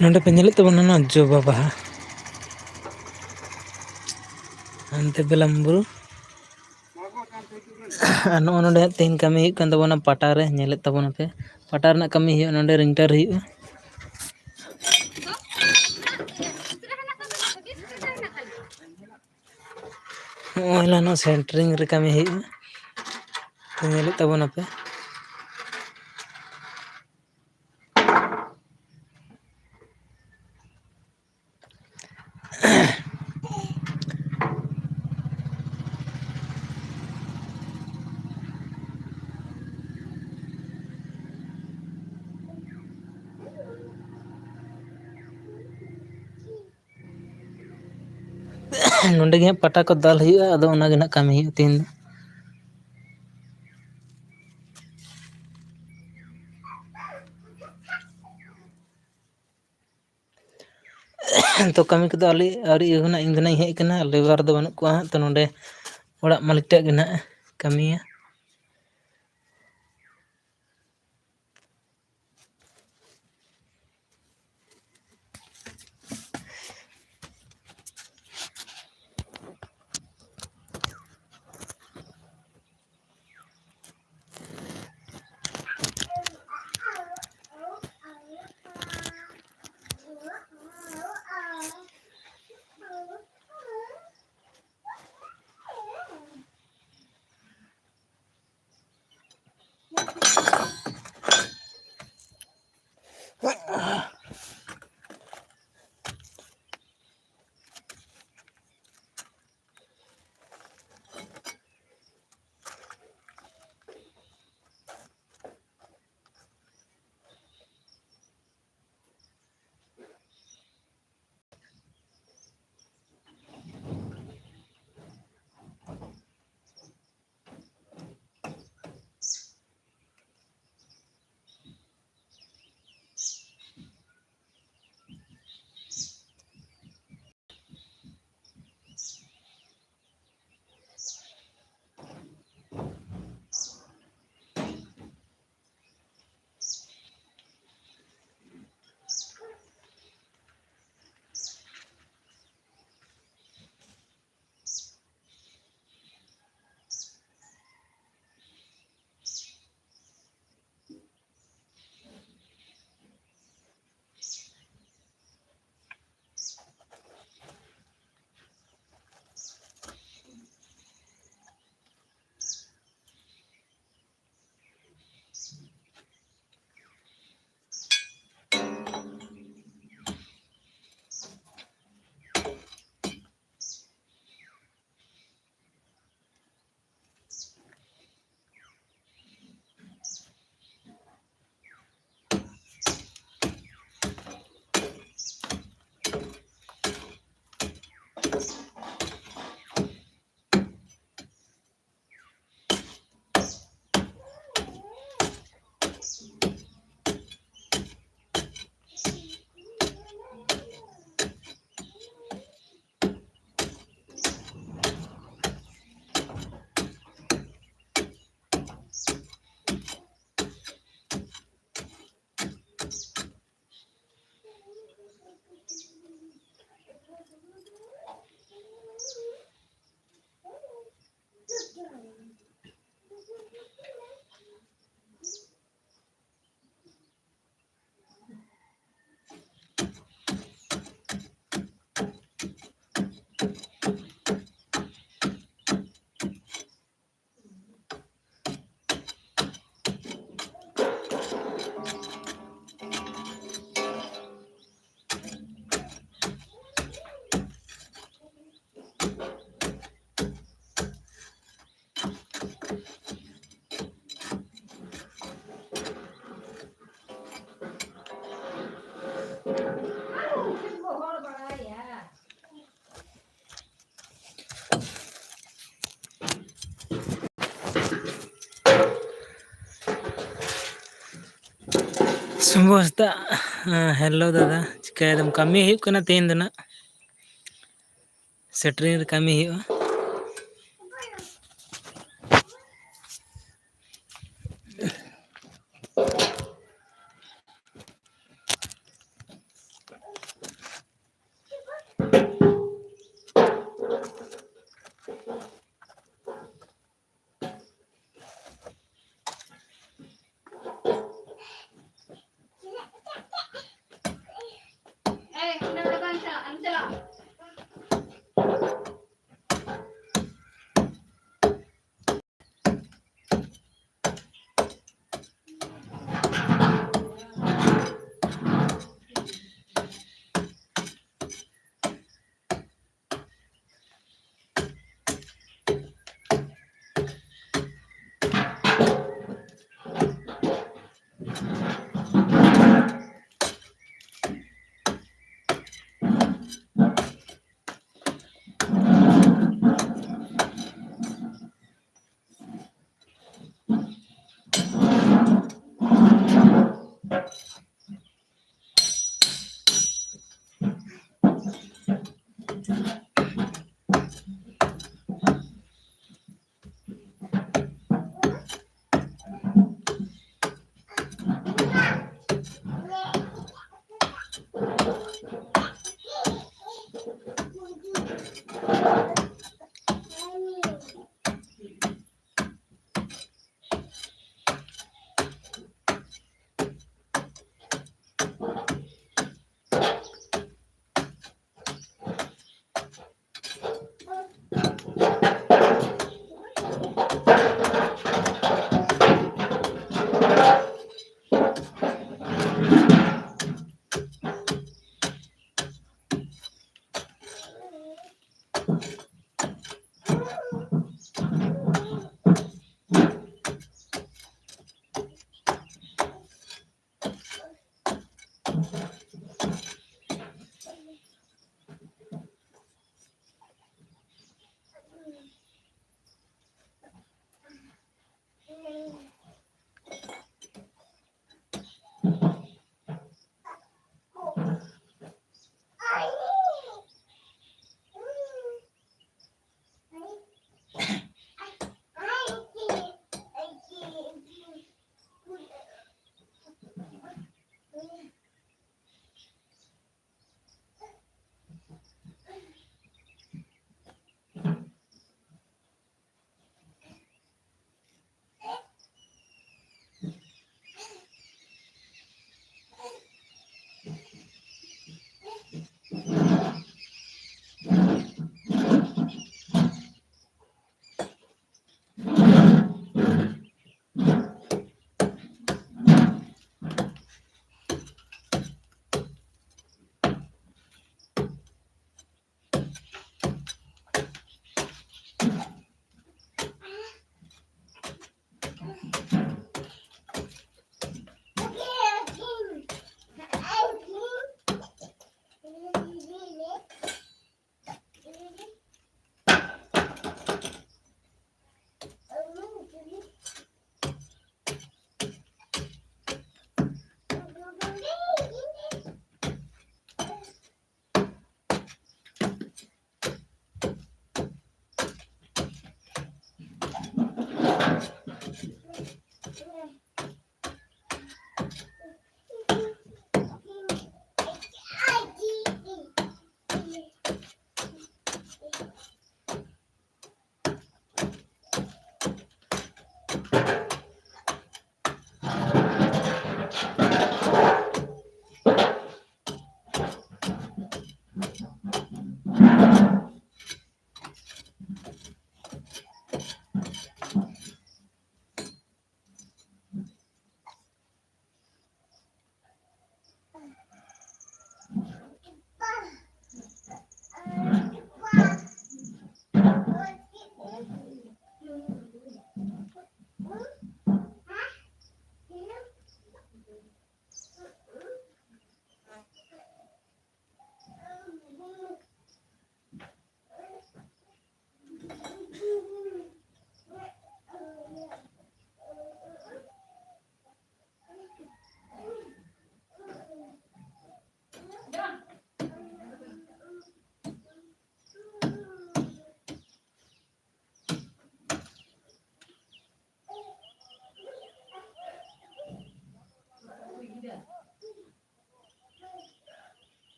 ᱱᱚᱰᱮ ᱯᱮ ᱧᱮᱞᱮᱫ ᱛᱟᱵᱚᱱᱟ ᱱᱚᱣᱟ ᱡᱚᱵᱟ ᱵᱟᱦᱟ ᱦᱟᱱᱛᱮ ᱵᱮᱞᱟᱢ ᱵᱩᱨᱩ ᱟᱨ ᱱᱚᱜᱼᱚ ᱱᱚᱸᱰᱮ ᱛᱮᱦᱮᱧ ᱠᱟᱹᱢᱤ ᱦᱩᱭᱩᱜ ᱠᱟᱱ ᱛᱟᱵᱚᱱᱟ ᱯᱟᱴᱟ ᱨᱮ ᱧᱮᱞᱮᱫ ᱛᱟᱵᱚᱱᱟᱯᱮ ᱯᱟᱴᱟ ᱨᱮᱱᱟᱜ ᱠᱟᱹᱢᱤ ᱦᱩᱭᱩᱜᱼᱟ ᱱᱚᱸᱰᱮ ᱨᱤᱝᱴᱟᱨ ᱦᱩᱭᱩᱜᱼᱟ ᱱᱚᱜᱼᱚᱭ ᱱᱚᱣᱟ ᱥᱮᱱᱴᱟᱨᱤᱝ ᱨᱮ ᱠᱟᱹᱢᱤ ᱦᱩᱭᱩᱜᱼᱟ ᱛᱚ ᱧᱮᱞᱮᱫ ᱛᱟᱵᱚᱱᱟᱯᱮ ᱱᱚᱸᱰᱮ ᱜᱮ ᱦᱟᱸᱜ ᱯᱟᱴᱟ ᱠᱚ ᱫᱟᱞ ᱦᱩᱭᱩᱜᱼᱟ ᱟᱫᱚ ᱚᱱᱟᱜᱮ ᱱᱟᱦᱟᱜ ᱠᱟᱹᱢᱤ ᱦᱩᱭᱩᱜᱼᱟ ᱛᱮᱦᱮᱧ ᱫᱚ ᱛᱚ ᱠᱟᱹᱢᱤ ᱠᱚᱫᱚ ᱟᱹᱣᱨᱤ ᱮᱦᱚᱵᱟ ᱤᱧ ᱫᱚ ᱱᱟᱜ ᱤᱧ ᱦᱮᱡ ᱟᱠᱟᱱᱟ ᱞᱮᱵᱟᱨ ᱫᱚ ᱵᱟᱹᱱᱩᱜ ᱠᱚᱣᱟ ᱦᱟᱸᱜ ᱛᱚ ᱱᱚᱸᱰᱮ ᱚᱲᱟᱜ ᱢᱟᱹᱞᱤᱠ ᱴᱟᱜ ᱜᱮ ᱱᱟᱦᱟᱜ ᱠᱟᱹᱢᱤᱭᱟ ᱥᱩᱵᱚ ᱥᱮᱛᱟᱜ ᱦᱮᱞᱳ ᱫᱟᱫᱟ ᱪᱤᱠᱟᱹᱭᱫᱟᱢ ᱠᱟᱹᱢᱤ ᱦᱩᱭᱩᱜ ᱠᱟᱱᱟ ᱛᱮᱦᱮᱧ ᱫᱚ ᱱᱟᱜ ᱥᱮᱴᱨᱤᱝ ᱨᱮ ᱠᱟᱹᱢᱤ ᱦᱩᱭᱩᱜᱼᱟ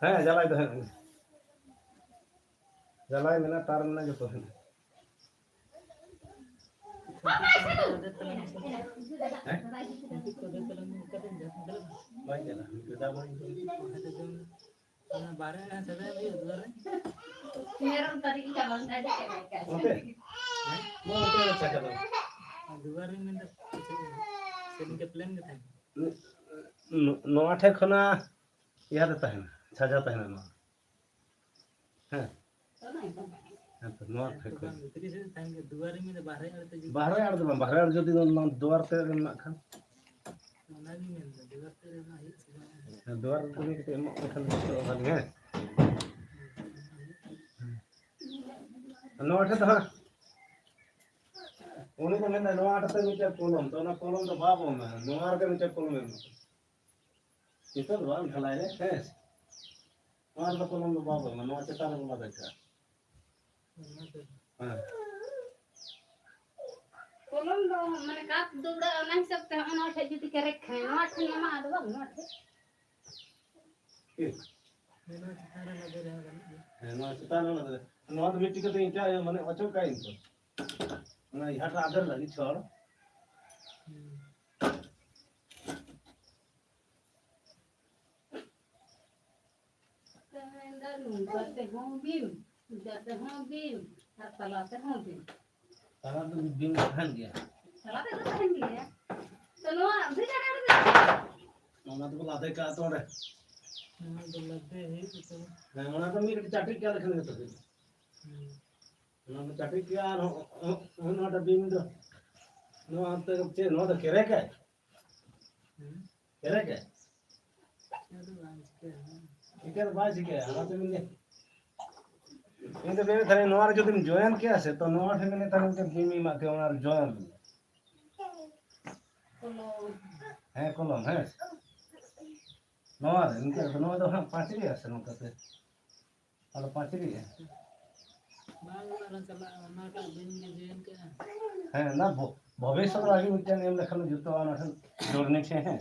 Heh, jalan itu. Jalan mana tar mana gitu. Baik lah, kita mau Meron tadi calon tadi kayak oke. Mau oke saja dong. Nowa ठे खना याद तहन छजा तहन न हैं तो नोवा ठे बाहर आड़ जदि द्वार ते ना खान द्वार तनी के एम खान तो खाली है नोवा ठे तो उनी को मेन नोवा ठे मिटे कोलम तो ना कोलम तो बाबो में नोवा के मिटे कोलम में itu doang kalahnya tes orang kolom bawa mana macam cara buat aja kolom dong mereka tuh udah orang sebut orang ada jadi kerek kan orang ini mah ada bang orang macam cara lagi orang mesti kita ini aja mana macam kain tu mana ihata ada lagi cor Jatuh mobil, salah mobil. Salah tu bim tahan dia. Salah tu tahan dia. Semua bisa ada. Mana tu kalau ada kat tu ada. Mana tu mirip catik kaya lekhan gitu. Mana catik kaya, mana ada bim tu. Mana tu kecil, mana tu kerek kan? Kerek kan? इधर बाज के हां तो मैंने इन तो मैंने थाने Noir जो दिन जॉइन किया से तो नोवार थे मैंने थाने के बीमी मा के ओनर जॉइन है कॉलम है नोवार इनके नोवार तो हम पांच ही है सनो कहते और पांच ही है बाल वाला चला ना का बीमी जॉइन के है ना भविष्य में आगे विचार नेम लखन जुतो आना जोड़ने से है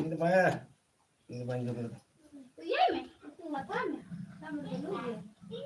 ini bayar dulu iya me itu matanya sama dulu dia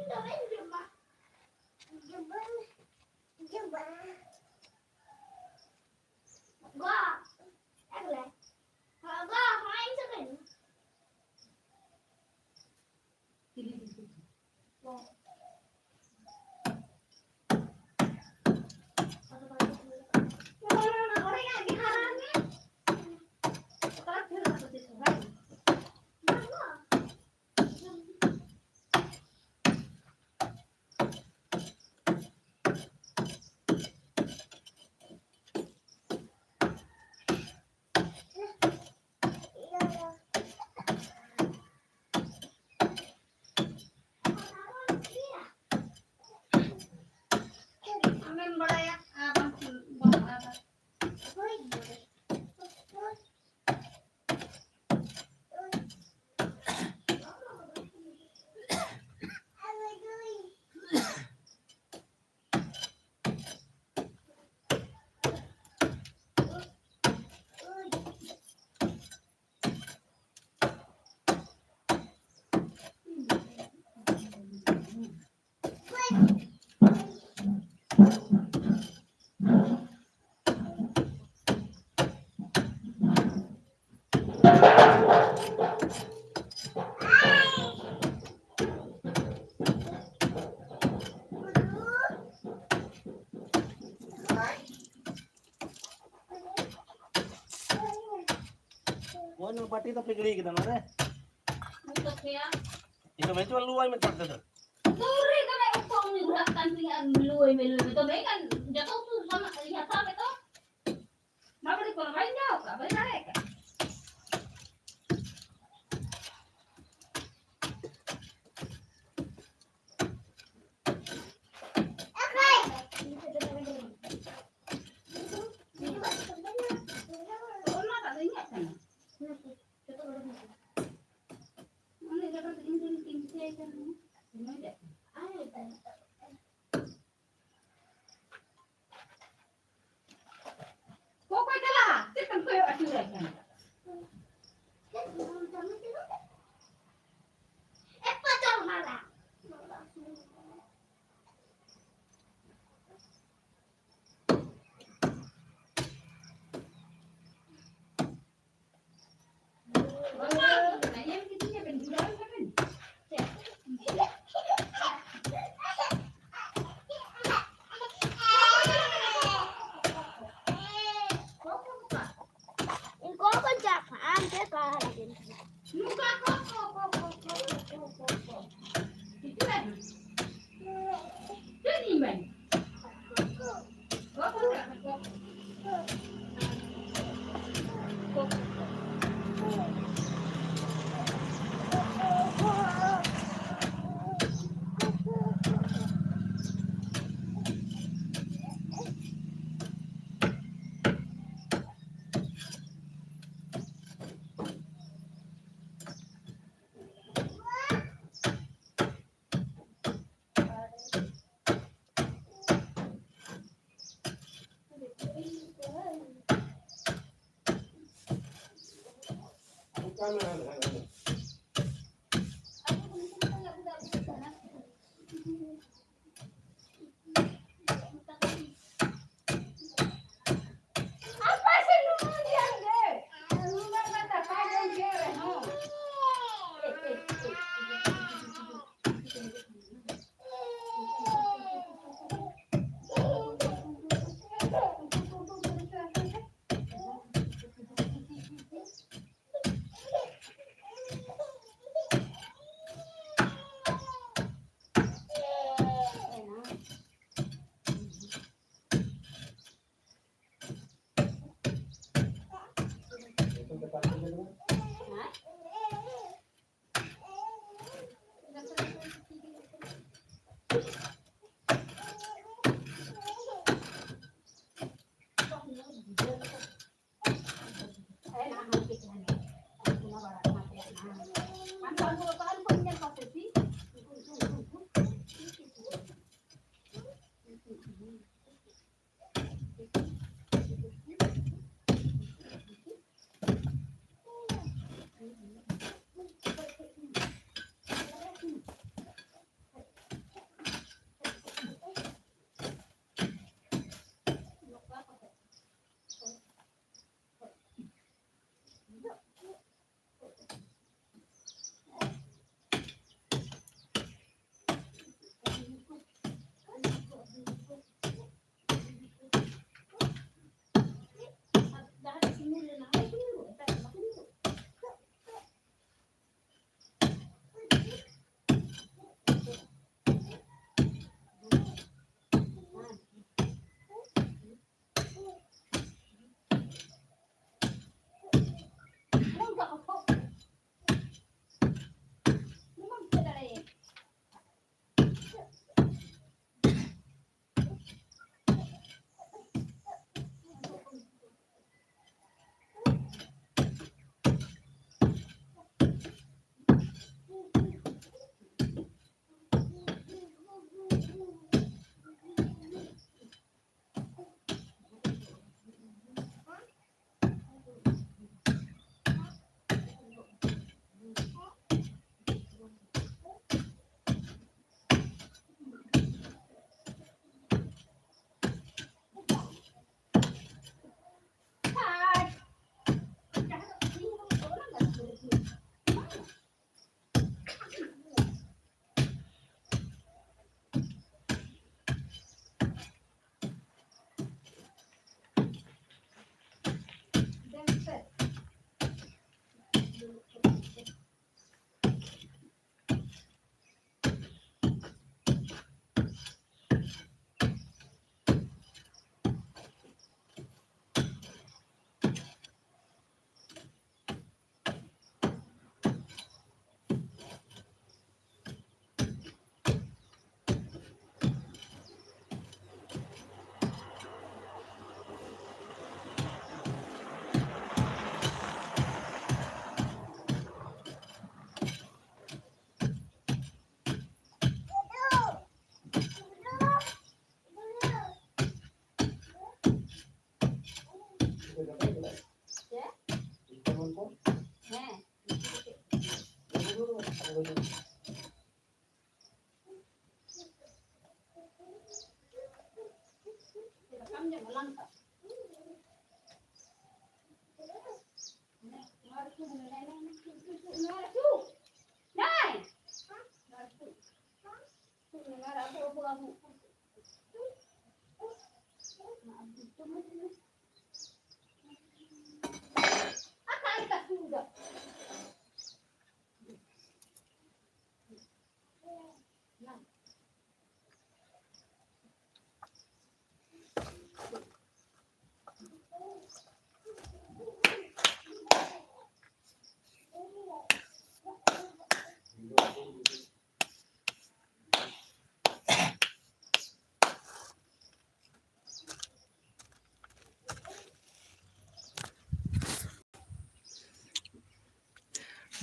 बाटी तो पिघली एकदम अरे Untuk ya. itu macam lu ay macam tu Suri kan aku kau ni berat kan meluai itu baik kan jatuh tuh sama ya sampai tuh. Mau di kolam lain jauh, apa naik?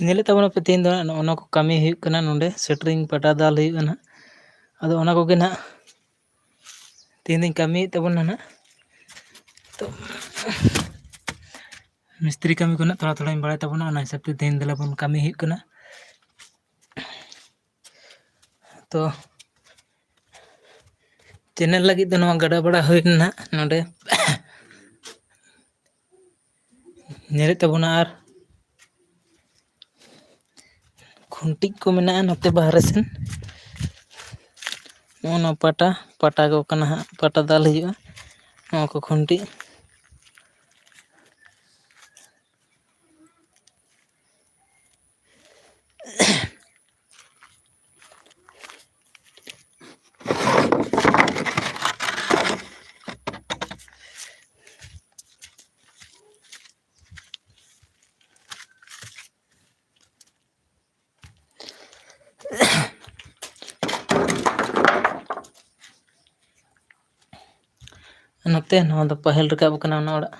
ᱧᱮᱞᱮᱫ ᱛᱟᱵᱚᱱᱟᱯᱮ ᱛᱮᱦᱮᱧ ᱫᱚ ᱱᱚᱜᱼᱚ ᱱᱚᱣᱟ ᱠᱚ ᱠᱟᱹᱢᱤ ᱦᱩᱭᱩᱜ ᱠᱟᱱᱟ ᱱᱚᱸᱰᱮ ᱥᱮᱴᱨᱤᱝ ᱯᱟᱴᱟ ᱫᱟᱞ ᱦᱩᱭᱩᱜᱼᱟ ᱱᱟᱦᱟᱜ ᱟᱫᱚ ᱚᱱᱟ ᱠᱚᱜᱮ ᱱᱟᱦᱟᱜ ᱛᱮᱦᱮᱧ ᱫᱚᱧ ᱠᱟᱹᱢᱤᱭᱮᱫ ᱛᱟᱵᱚᱱᱟ ᱱᱟᱦᱟᱜ ᱛᱚ ᱢᱤᱥᱛᱨᱤ ᱠᱟᱹᱢᱤ ᱠᱚ ᱱᱟᱦᱟᱜ ᱛᱷᱚᱲᱟ ᱛᱷᱚᱲᱟᱧ ᱵᱟᱲᱟᱭ ᱛᱟᱵᱚᱱᱟ ᱚᱱᱟ ᱦᱤᱥᱟᱹᱵᱽ ᱛᱮ ᱛᱮᱦᱮᱧ ᱫᱚ ᱵᱚᱱ ᱠᱟᱹᱢᱤ ᱦᱩᱭᱩᱜ ᱠᱟᱱᱟ ᱛᱚ ᱪᱮᱱᱮᱞ ᱞᱟᱹᱜᱤᱫ ᱫᱚ ᱱᱚᱣᱟ ᱜᱟᱰᱟ ᱵᱟᱲᱟ ᱦᱩᱭ ᱞᱮᱱᱟ ᱱᱚᱸᱰᱮ ᱧᱮᱞᱮᱫ ᱛᱟᱵᱚᱱᱟ ᱟᱨ ᱠᱷᱩᱱᱴᱤ ᱠᱚ ᱢᱮᱱᱟᱜᱼᱟ ᱱᱚᱛᱮ ᱵᱟᱦᱨᱮ ᱥᱮᱱ ᱱᱚᱜᱼᱚ ᱱᱚᱣᱟ ᱯᱟᱴᱟ ᱠᱚ ᱠᱟᱱᱟ ᱦᱟᱸᱜ ᱯᱟᱴᱟ ᱫᱟᱞ ᱦᱩᱭᱩᱜᱼᱟ ᱱᱚᱣᱟ ᱠᱚ ᱠᱷᱩᱱᱴᱤ ᱱᱚᱛᱮ ᱱᱚᱣᱟ ᱫᱚ ᱯᱟᱹᱦᱤᱞ ᱨᱟᱠᱟᱵ ᱟᱠᱟᱱᱟ ᱚᱱᱟ ᱚᱲᱟᱜ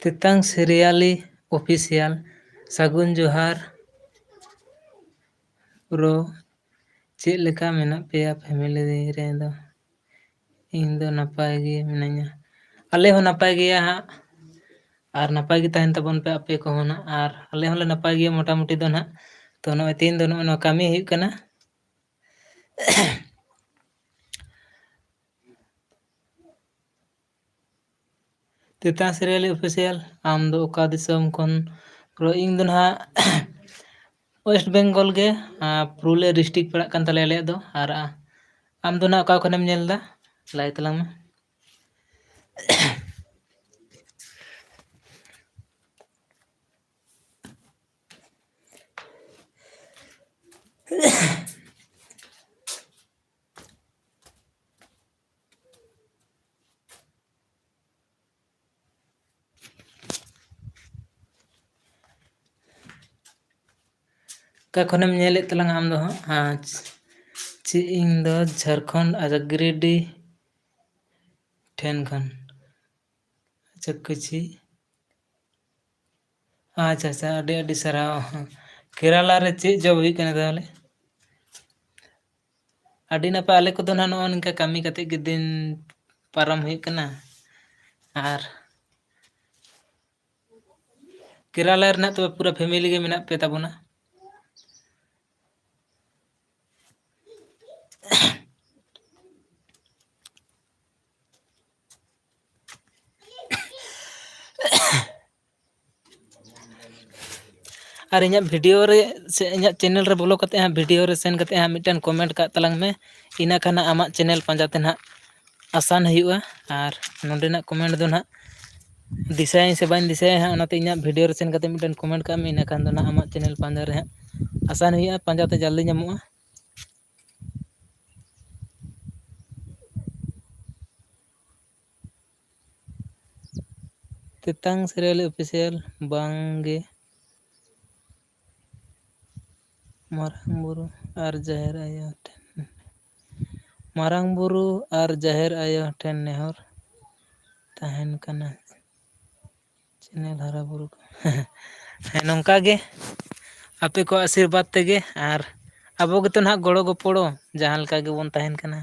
ᱛᱮᱛᱟᱝ ᱥᱤᱨᱤᱭᱟᱞᱤ ᱚᱯᱷᱤᱥᱤᱭᱟᱞ ᱥᱟᱹᱜᱩᱱ ᱡᱚᱦᱟᱨ ᱯᱨᱳ ᱪᱮᱫ ᱞᱮᱠᱟ ᱢᱮᱱᱟᱜ ᱯᱮᱭᱟ ᱯᱷᱮᱢᱮᱞᱤ ᱨᱮᱫᱚ ᱤᱧ ᱫᱚ ᱱᱟᱯᱟᱭ ᱜᱮ ᱢᱤᱱᱟᱹᱧᱟ ᱟᱞᱮ ᱦᱚᱸ ᱱᱟᱯᱟᱭ ᱜᱮᱭᱟ ᱦᱟᱸᱜ ᱟᱨ ᱱᱟᱯᱟᱭ ᱜᱮ ᱛᱟᱦᱮᱱ ᱛᱟᱵᱚᱱ ᱯᱮ ᱟᱯᱮ ᱠᱚᱦᱚᱸ ᱱᱟᱜ ᱟᱨ ᱟᱞᱮ ᱦᱚᱸᱞᱮ ᱱᱟᱯᱟᱭ ᱜᱮᱭᱟ ᱢᱚᱴᱟᱢᱩᱴᱤ ᱫᱚ ᱱᱟᱦᱟᱜ ᱛᱚ ᱱᱚᱜᱼᱚᱭ ᱛᱮᱦᱮᱧ ᱫᱚ ᱱᱚᱜᱼᱚᱭ ᱱᱚᱣᱟ ᱠᱟᱹᱢᱤ ᱦᱩᱭᱩᱜ ᱠᱟᱱᱟ ᱛᱮᱛᱟᱝ ᱥᱤᱨᱤᱭᱟᱞᱤ ᱚᱯᱷᱤᱥᱤᱭᱟᱞ ᱟᱢ ᱫᱚ ᱚᱠᱟ ᱫᱤᱥᱚᱢ ᱠᱷᱚᱱ ᱤᱧ ᱫᱚ ᱱᱟᱦᱟᱜ ᱳᱭᱮᱥᱴ ᱵᱮᱝᱜᱚᱞ ᱜᱮ ᱯᱩᱨᱩᱞᱤᱭᱟᱹ ᱰᱤᱥᱴᱤᱠ ᱯᱟᱲᱟᱜ ᱠᱟᱱ ᱛᱟᱞᱮᱭᱟ ᱟᱞᱮᱭᱟᱜ ᱫᱚ ᱟᱨ ᱟᱢ ᱫᱚ ᱱᱟᱜ ᱚᱠᱟ ᱠᱷᱚᱱᱮᱢ ᱧᱮᱞ ᱮᱫᱟ ᱞᱟᱹᱭ ᱛᱟᱞᱟᱝ ᱢᱮ ᱚᱠᱟ ᱠᱷᱚᱱᱮᱢ ᱧᱮᱞᱮᱫ ᱛᱟᱞᱟᱝᱟ ᱟᱢ ᱫᱚ ᱦᱟᱸᱜ ᱪᱮᱫ ᱤᱧ ᱫᱚ ᱡᱷᱟᱲᱠᱷᱚᱸᱰ ᱜᱤᱨᱤᱰᱤ ᱴᱷᱮᱱ ᱠᱷᱚᱱ ᱪᱟᱹᱠᱩᱪᱤ ᱟᱪᱪᱷᱟ ᱟᱪᱪᱷᱟ ᱟᱹᱰᱤ ᱟᱹᱰᱤ ᱥᱟᱨᱦᱟᱣ ᱠᱮᱨᱟᱞᱟ ᱨᱮ ᱪᱮᱫ ᱡᱚᱵ ᱦᱩᱭᱩᱜ ᱠᱟᱱᱟ ᱛᱟᱦᱚᱞᱮ ᱟᱹᱰᱤ ᱱᱟᱯᱟᱭ ᱟᱞᱮ ᱠᱚᱫᱚ ᱱᱟᱦᱟᱜ ᱱᱚᱜᱼᱚ ᱱᱚᱝᱠᱟ ᱠᱟᱹᱢᱤ ᱠᱟᱛᱮᱫ ᱜᱮ ᱫᱤᱱ ᱯᱟᱨᱚᱢ ᱦᱩᱭᱩᱜ ᱠᱟᱱᱟ ᱟᱨ ᱠᱮᱨᱟᱞᱟ ᱨᱮᱱᱟᱜ ᱛᱚᱵᱮ ᱯᱩᱨᱟᱹ ᱯᱷᱮᱢᱮᱞᱤ ᱜᱮ ᱢᱮᱱᱟᱜ ᱯᱮ ᱛᱟᱵᱚᱱᱟ ᱟᱨ ᱤᱧᱟᱹᱜ ᱵᱷᱤᱰᱤᱭᱳ ᱨᱮ ᱥᱮ ᱤᱧᱟᱹᱜ ᱪᱮᱱᱮᱞ ᱨᱮ ᱵᱚᱞᱚ ᱠᱟᱛᱮᱫ ᱦᱟᱸᱜ ᱵᱷᱤᱰᱤᱭᱳ ᱨᱮ ᱥᱮᱱ ᱠᱟᱛᱮᱫ ᱦᱟᱸᱜ ᱢᱤᱫᱴᱮᱱ ᱠᱚᱢᱮᱱᱴ ᱠᱟᱜ ᱛᱟᱞᱟᱝ ᱢᱮ ᱤᱱᱟᱹ ᱠᱷᱟᱱ ᱟᱢᱟᱜ ᱪᱮᱱᱮᱞ ᱯᱟᱸᱡᱟᱛᱮ ᱱᱟᱦᱟᱜ ᱟᱥᱟᱱ ᱦᱩᱭᱩᱜᱼᱟ ᱟᱨ ᱱᱚᱸᱰᱮᱱᱟᱜ ᱠᱚᱢᱮᱱᱴ ᱫᱚ ᱱᱟᱦᱟᱜ ᱫᱤᱥᱟᱹᱭᱟᱹᱧ ᱥᱮ ᱵᱟᱹᱧ ᱫᱤᱥᱟᱹᱭᱟ ᱦᱟᱸᱜ ᱚᱱᱟᱛᱮ ᱤᱧᱟᱹᱜ ᱵᱷᱤᱰᱤᱭᱳ ᱨᱮ ᱥᱮᱱ ᱠᱟᱛᱮᱫ ᱢᱤᱫᱴᱮᱱ ᱠᱚᱢᱮᱱᱴ ᱠᱟᱜ ᱢᱮ ᱤᱱᱟᱹ ᱠᱷᱟᱱ ᱫᱚ ᱱᱟᱦᱟᱜ ᱟᱢᱟᱜ ᱪᱮᱱᱮᱞ ᱯᱟᱸᱡᱟ ᱨᱮ ᱦᱟᱸᱜ ᱟᱥᱟᱱ ᱦᱩᱭᱩᱜᱼᱟ ᱯᱟᱸᱡᱟᱛᱮ ᱡᱚᱞᱫᱤ ᱧᱟᱢᱚᱜᱼᱟ ᱛᱮᱛᱟᱝ ᱥᱤᱨᱤᱭᱟᱞᱤ ᱚᱯᱷᱤᱥᱤᱭᱟᱞ ᱵᱟᱝᱜᱮ ᱢᱟᱨᱟᱝ ᱵᱩᱨᱩ ᱟᱨ ᱡᱟᱦᱮᱨ ᱟᱭᱳ ᱴᱷᱮᱱ ᱢᱟᱨᱟᱝ ᱵᱩᱨᱩ ᱟᱨ ᱡᱟᱦᱮᱨ ᱟᱭᱳ ᱴᱷᱮᱱ ᱱᱮᱦᱚᱨ ᱛᱟᱦᱮᱱ ᱠᱟᱱᱟ ᱪᱮᱱᱮᱞ ᱦᱟᱨᱟ ᱵᱩᱨᱩ ᱦᱮᱸ ᱱᱚᱝᱠᱟ ᱜᱮ ᱟᱯᱮ ᱠᱚᱣᱟᱜ ᱟᱥᱤᱨᱵᱟᱫᱽ ᱛᱮᱜᱮ ᱟᱨ ᱟᱵᱚ ᱜᱮᱛᱚ ᱱᱟᱦᱟᱜ ᱜᱚᱲᱚ ᱜᱚᱯᱚᱲᱚ ᱡᱟᱦᱟᱸ ᱞᱮᱠᱟ ᱜᱮᱵᱚᱱ ᱛᱟᱦᱮᱱ ᱠᱟᱱᱟ᱾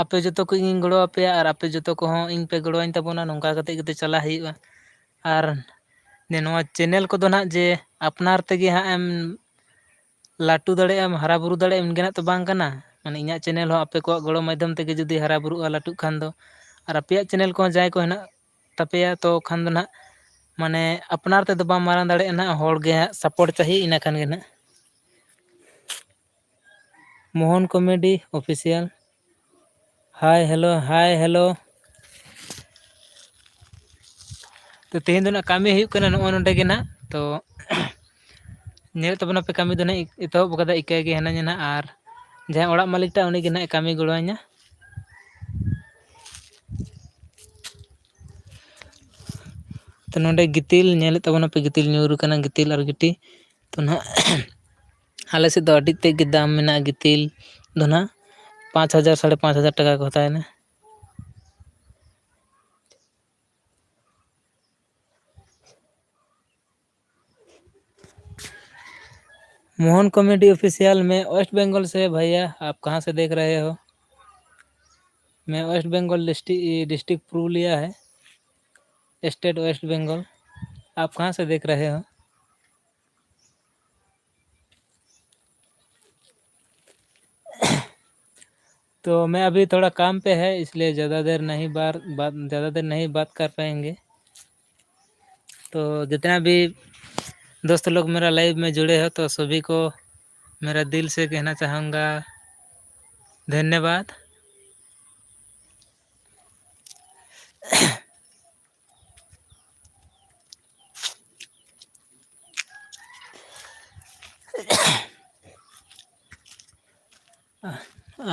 ᱟᱯᱮ ᱡᱚᱛᱚ ᱠᱚ ᱤᱧᱤᱧ ᱜᱚᱲᱚ ᱟᱯᱮᱭᱟ ᱟᱨ ᱟᱯᱮ ᱡᱚᱛᱚ ᱠᱚᱦᱚᱸ ᱤᱧ ᱯᱮ ᱜᱚᱲᱚᱣᱟᱹᱧ ᱛᱟᱵᱚᱱᱟ, ᱱᱚᱝᱠᱟ ᱠᱟᱛᱮᱫ ᱜᱮᱛᱚ ᱪᱟᱞᱟᱜ ᱦᱩᱭᱩᱜᱼᱟ᱾ ᱟᱨ ᱱᱚᱣᱟ ᱪᱮᱱᱮᱞ ᱠᱚᱫᱚ ᱱᱟᱦᱟᱜ ᱡᱮ ᱟᱯᱱᱟᱨ ᱛᱮᱜᱮ ᱦᱟᱸᱜ ᱮᱢ ᱞᱟᱹᱴᱩ ᱫᱟᱲᱮᱭᱟᱜᱼᱟᱢ ᱦᱟᱨᱟᱼᱵᱩᱨᱩ ᱫᱟᱲᱮᱭᱟᱜᱼᱟᱢ ᱤᱱᱠᱟᱹᱱᱟᱜ ᱛᱚ ᱵᱟᱝ ᱠᱟᱱᱟ᱾ ᱢᱟᱱᱮ ᱤᱧᱟᱹᱜ ᱪᱮᱱᱮᱞ ᱦᱚᱸ ᱟᱯᱮ ᱠᱚᱣᱟᱜ ᱜᱚᱲᱚ ᱢᱟᱫᱽᱫᱷᱚᱢ ᱛᱮᱜᱮ ᱡᱩᱫᱤ ᱦᱟᱨᱟ ᱵᱩᱨᱩᱜᱼᱟ ᱞᱟᱹᱴᱩᱜ ᱠᱷᱟᱱ ᱫᱚ, ᱟᱨ ᱟᱯᱮᱭᱟᱜ ᱪᱮᱱᱮᱞ ᱠᱚᱦᱚᱸ ᱡᱟᱦᱟᱸᱭ ᱠᱚ ᱦᱮᱱᱟᱜ ᱛᱟᱯᱮᱭᱟ ᱛᱚ ᱠᱷᱟᱱ ᱫᱚ ᱱᱟᱦᱟᱜ ᱢᱟᱱᱮ ᱟᱯᱱᱟᱨ ᱛᱮᱫᱚ ᱵᱟᱢ ᱢᱟᱨᱟᱝ ᱫᱟᱲᱮᱭᱟᱜᱼᱟ ᱱᱟᱦᱟᱜ, ᱦᱚᱲ ᱜᱮ ᱦᱟᱸᱜ ᱥᱟᱯᱳᱨᱴ ᱪᱟᱹᱦᱤ ᱤᱱᱟᱹ ᱠᱷᱟᱱ ᱜᱮ ᱱᱟᱦᱟᱜ᱾ Mohan comedy official, hi hello. ᱛᱚ ᱛᱮᱦᱮᱧ ᱫᱚ ᱱᱟᱜ ᱠᱟᱹᱢᱤ ᱦᱩᱭᱩᱜ ᱠᱟᱱᱟ ᱱᱚᱜᱼᱚ ᱱᱚᱸᱰᱮ ᱜᱮ ᱱᱟᱜ, ᱛᱚ ᱧᱮᱞᱮᱫ ᱛᱟᱵᱚᱱᱟᱯᱮ ᱠᱟᱹᱢᱤ ᱫᱚ ᱱᱟᱦᱟᱜ ᱮᱛᱚᱦᱚᱵ ᱠᱟᱫᱟ ᱤᱠᱟᱹ ᱜᱮ ᱦᱤᱱᱟᱹᱧᱟ ᱱᱟᱦᱟᱜ, ᱟᱨ ᱡᱟᱦᱟᱸᱭ ᱚᱲᱟᱜ ᱢᱟᱹᱞᱤᱠ ᱴᱟᱜ ᱩᱱᱤ ᱜᱮ ᱱᱟᱦᱟᱜ ᱠᱟᱹᱢᱤ ᱜᱚᱲᱚᱣᱟᱹᱧᱟ᱾ ᱛᱚ ᱱᱚᱸᱰᱮ ᱜᱤᱛᱤᱞ ᱧᱮᱞᱮᱫ ᱛᱟᱵᱚᱱᱟᱯᱮ ᱜᱤᱛᱤᱞ ᱧᱩᱨ ᱟᱠᱟᱱᱟ, ᱜᱤᱛᱤᱞ ᱟᱨ ᱜᱤᱴᱤ ᱛᱚ ᱱᱟᱦᱟᱜ ᱟᱞᱮ ᱥᱮᱫ ᱫᱚ ᱟᱹᱰᱤ ᱛᱮᱫ ᱜᱮ ᱫᱟᱢ ᱢᱮᱱᱟᱜᱼᱟ ᱜᱤᱛᱤᱞ ᱫᱚ ᱱᱟᱦᱟᱜ 5,000 5,500 ᱴᱟᱠᱟ ᱠᱚ ᱦᱟᱛᱟᱣᱮᱱᱟ᱾ मोहन कॉमेडी ऑफिशियल में वेस्ट बंगाल से भैया आप कहाँ से देख रहे हो? मैं वेस्ट बंगाल डिस्ट्रिक्ट पुरुलिया है, स्टेट वेस्ट बंगाल। आप कहाँ से देख रहे हो? तो मैं अभी थोड़ा काम पे है इसलिए ज़्यादा देर नहीं बात कर पाएंगे। तो जितना भी दोस्त लोग मेरा लाइव में जुड़े हो तो सभी को मेरा दिल से कहना चाहूँगा धन्यवाद।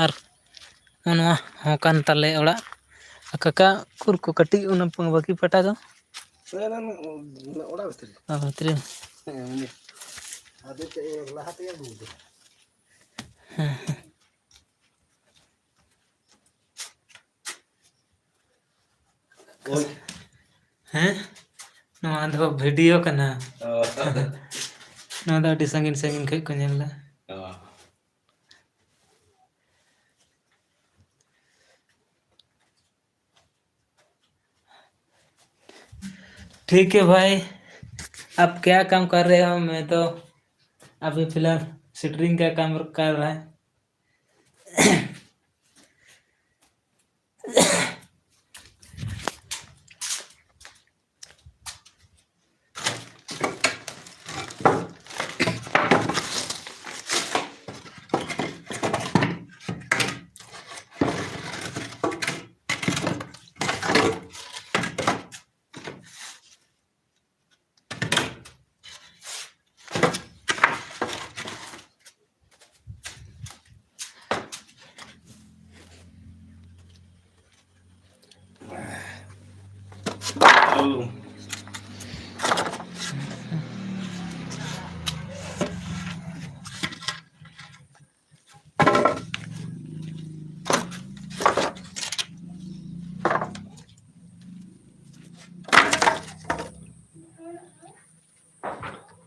ᱟᱨ ᱱᱚᱣᱟ ᱦᱚᱸ ᱠᱟᱱ ᱛᱟᱞᱮ ᱚᱲᱟᱜ ᱠᱟᱠᱟ ᱩᱠᱩᱨ ᱠᱚ ᱠᱟᱹᱴᱤᱡ ᱚᱱᱟ ᱵᱟᱹᱠᱤ ᱯᱟᱴᱟ ᱫᱚ ᱚᱲᱟᱜ ᱵᱷᱤᱛᱨᱤ ᱵᱷᱤᱛᱨᱤ ᱦᱮᱸ ᱟᱫᱚ ᱞᱟᱦᱟᱛᱮ ᱟᱹᱜᱩ ᱫᱚ ᱦᱮᱸ ᱱᱚᱣᱟ ᱫᱚ ᱵᱷᱤᱰᱤᱭᱳ ᱠᱟᱱᱟ, ᱱᱚᱣᱟ ᱫᱚ ᱟᱹᱰᱤ ᱥᱟᱺᱜᱤᱧ ᱥᱟᱺᱜᱤᱧ ᱠᱷᱚᱡ ᱠᱚ ᱧᱮᱞᱫᱟ᱾ ठीक है भाई, आप क्या काम कर रहे हो? मैं तो अभी फिलहाल सेटरिंग का काम कर रहा है।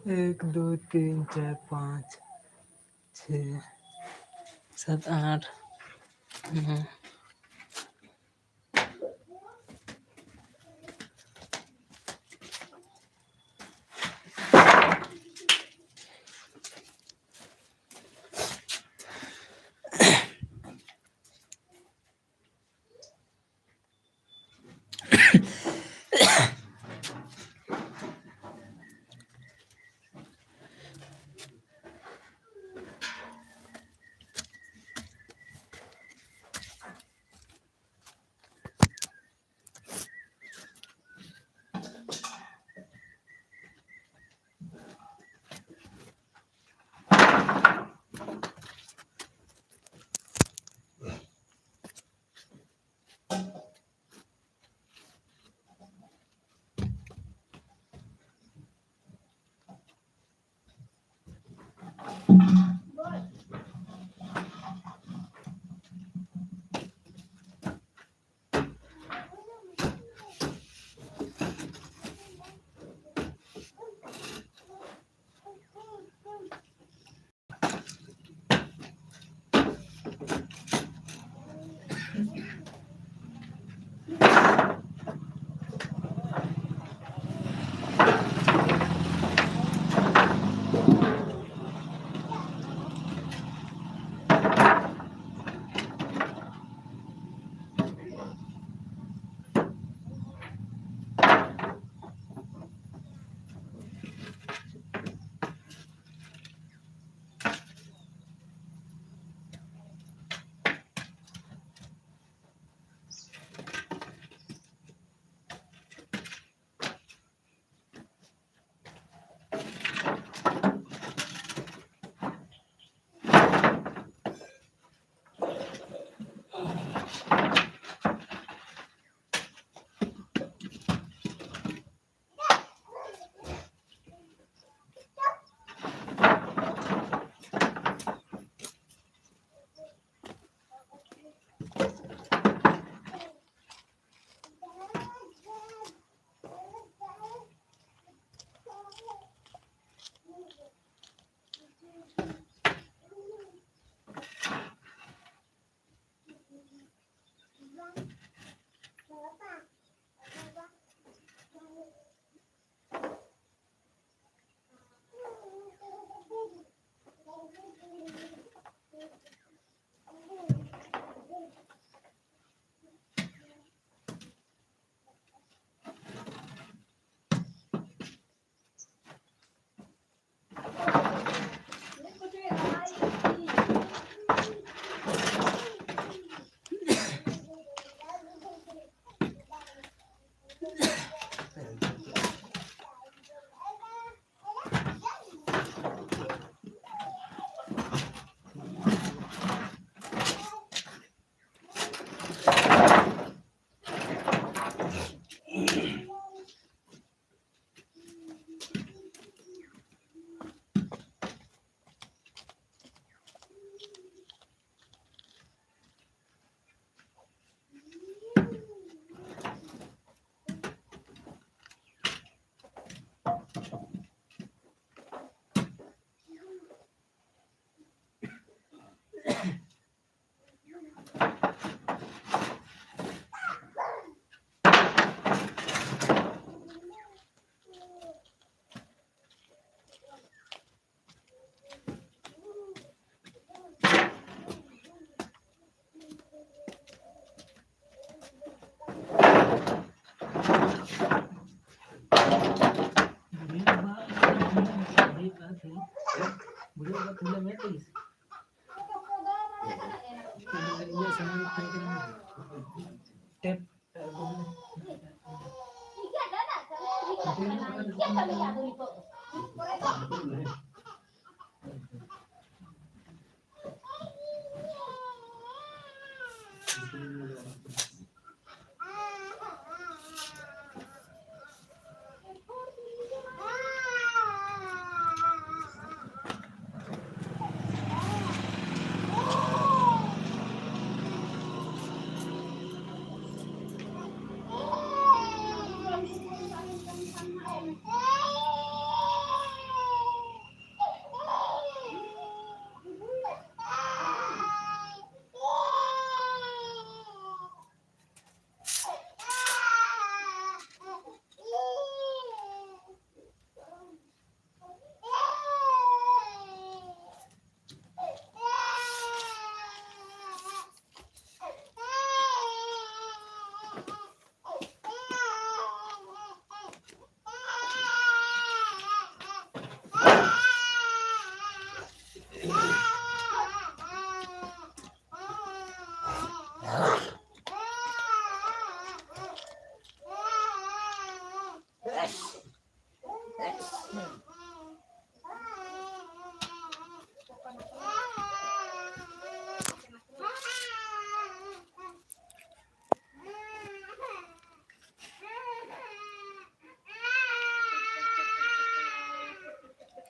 एक दो तीन चार पाँच छः सात आठ नौ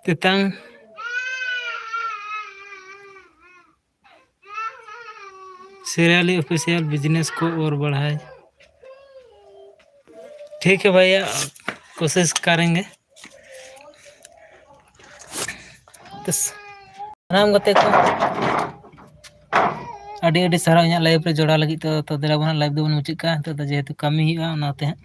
Tetang सीरियली ऑफिशियल बिजनेस को और बढ़ाए। ठीक है भैया, कोशिश करेंगे। तो सानाम गते को अडी अडी सारा ᱤᱧᱟᱹᱜ लाइव रे जोड़ा लगी तो देला बना लाइव दो मुचित का तो जेहेतु कमी हुआ ओनाते हैं